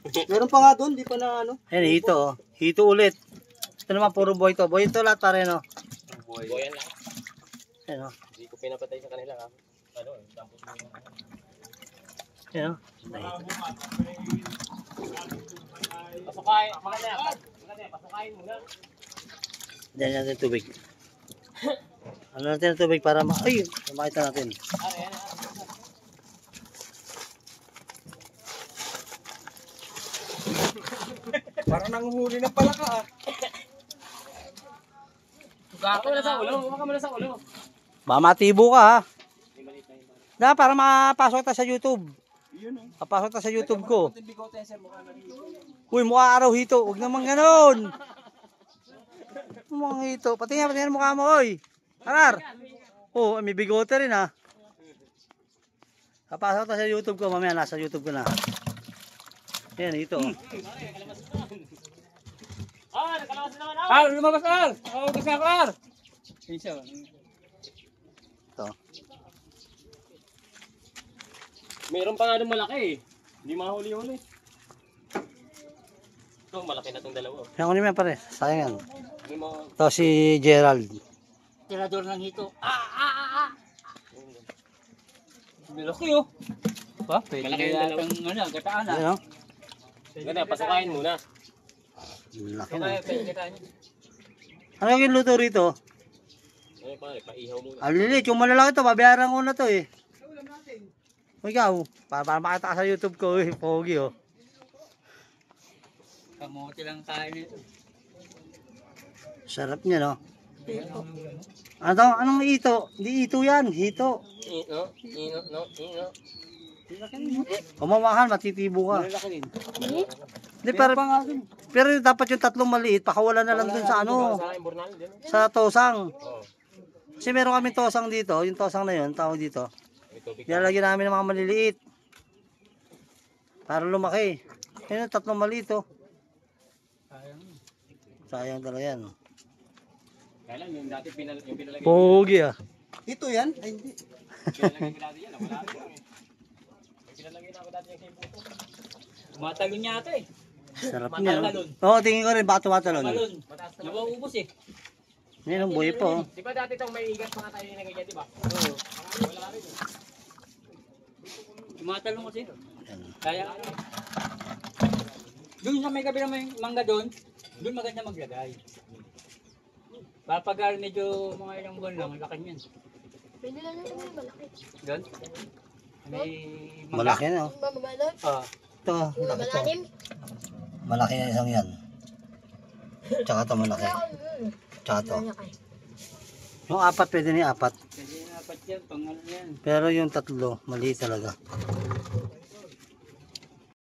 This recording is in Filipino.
Meron pa nga doon, di pa na ano. Ayan, hito oh. Hito ulit. Ito naman puro boy to. Boy to lahat pare no. Boyan lang. Ayan oh. Hindi ko pinapatay sa kanila ha. Ano, dampot mo. Ayan oh. Pasukay. Maganda, pasukayin muna. Diyan natin tubig. Ano natin ang tubig para makita natin. Parang nanguhuli ng palaka ah. Baka mo na sa ulo, baka mo na sa ulo. Baka matibo ka ha. Na, para mapasok ta sa YouTube. Yun oh. Papasok ta sa YouTube ko. Uy, mukha araw hito. Huwag naman ganon. Mga hito. Patingin mukha mo, oy. Arar. Oh, may bigote rin ha. Papasok ta sa YouTube ko. Mamaya nasa YouTube ko na. Ayan, hito. Ah, nakalawas naman ako. Ah, lumabas Ar! Lumabas na ako Ar! Ito. Mayroon pa nga doon malaki eh. Hindi mahuli-huli. Ito, malaki na itong dalawa. Yan ko naman pare. Sayang yan. Hindi mo... Ito si Gerald. Tirador ng hito. Malaki oh. Pa, pwede Malaki yung kaya dalawa. itong gataan ah. Ayan o. Ganda, pasukayin muna. Laki na. Pwede gataan. Ano yung luto rito? Ano pa, paihaw muna. Alilit, yung malalaki to, babayaran ko na to eh. O ikaw, para makita ka sa YouTube ko eh, pogi oh. Kamote lang kain ito. Sarap niya no. Ano, anong ito? Hindi ito yan, hito. Ino. Kumamahan, matitibo ka. Malaki din. Hindi, pero dapat yung tatlong maliit, pakawala na lang dun sa ano, Sa akin, Bornal din. sa tosang. Oo. Kasi meron kami tosang dito, yung tosang na yun, tawag dito. May tubig. Nilalagyan namin ng mga maliliit. Para lumaki. Yun, tatlong maliit oh. Sayang talaga yan. Kaya lang, yung dati yung pinalagay. Pogi ah. Ito yan? Ay hindi. Pinalagay ko dati yan, wala rin lang eh. May pinalagay na ako dati yung kimputo. Tumatalon niya ito eh. Sarap niya no. Oo, tingin ko rin baka tumatalon. Talon. Mataas na. Nawaubos eh. Yan ang buhay po. Oh. Di ba dati itong may igat mga tayo na ganyan, di ba? Oo. Wala rin eh. Tumatalon kasi. Kaya doon sa may kabilang may mangga doon maganda maglagay. Pag medyo mga ilang buwan lang, laki niyan. Pwede lang natin may malaki. Doon? May mangga. Malaki na oh. Mamalak. Ito, laki to. Malalim. Malaki na isang yan. Tsaka ito malaki. Tsaka ito. Yung apat pwede na yung apat. Kasi apat yan, pangalan yan. Pero yung tatlo, maliit talaga.